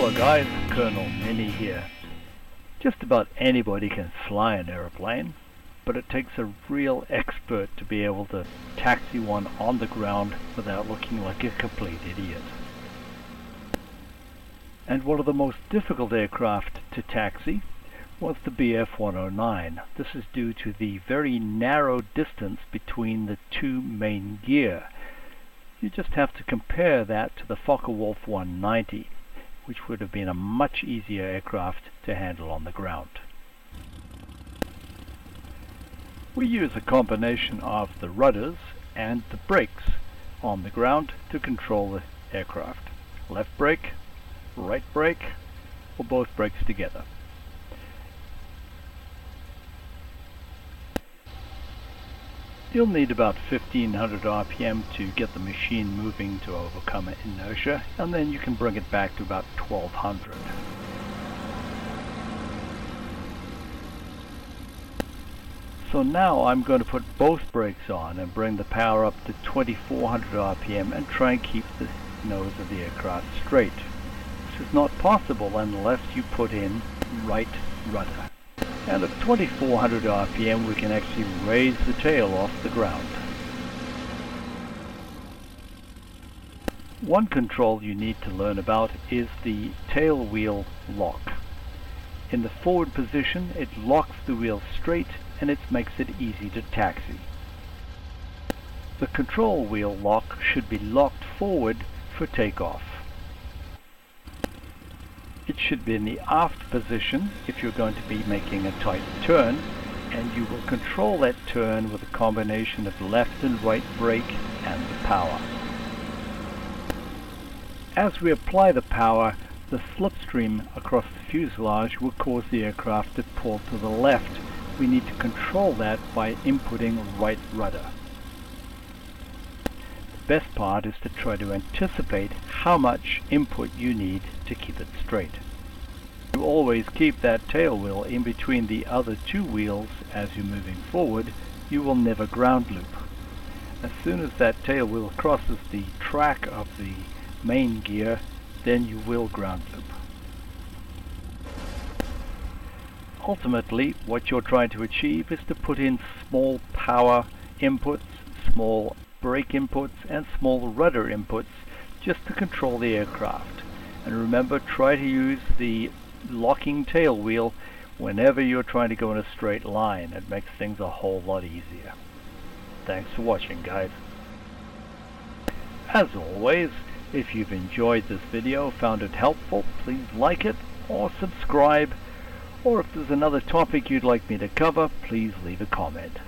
Hello guys, Colonel Ninny here. Just about anybody can fly an aeroplane, but it takes a real expert to be able to taxi one on the ground without looking like a complete idiot. And one of the most difficult aircraft to taxi was the BF-109. This is due to the very narrow distance between the two main gear. You just have to compare that to the Focke-Wulf 190, which would have been a much easier aircraft to handle on the ground. We use a combination of the rudders and the brakes on the ground to control the aircraft. Left brake, right brake, or both brakes together. You'll need about 1500 RPM to get the machine moving to overcome inertia, and then you can bring it back to about 1200. So now I'm going to put both brakes on and bring the power up to 2400 RPM and try and keep the nose of the aircraft straight. This is not possible unless you put in right rudder. And at 2400 RPM we can actually raise the tail off the ground. One control you need to learn about is the tail wheel lock. In the forward position it locks the wheel straight and it makes it easy to taxi. The control wheel lock should be locked forward for takeoff. It should be in the aft position if you're going to be making a tight turn, and you will control that turn with a combination of left and right brake and the power. As we apply the power, the slipstream across the fuselage will cause the aircraft to pull to the left. We need to control that by inputting right rudder. The best part is to try to anticipate how much input you need to keep it straight. You always keep that tail wheel in between the other two wheels as you're moving forward. You will never ground loop. As soon as that tail wheel crosses the track of the main gear, then you will ground loop. Ultimately, what you're trying to achieve is to put in small power inputs, small brake inputs, and small rudder inputs just to control the aircraft. And remember, try to use the locking tail wheel whenever you're trying to go in a straight line. It makes things a whole lot easier. Thanks for watching, guys. As always, if you've enjoyed this video, found it helpful, please like it or subscribe. Or if there's another topic you'd like me to cover, please leave a comment.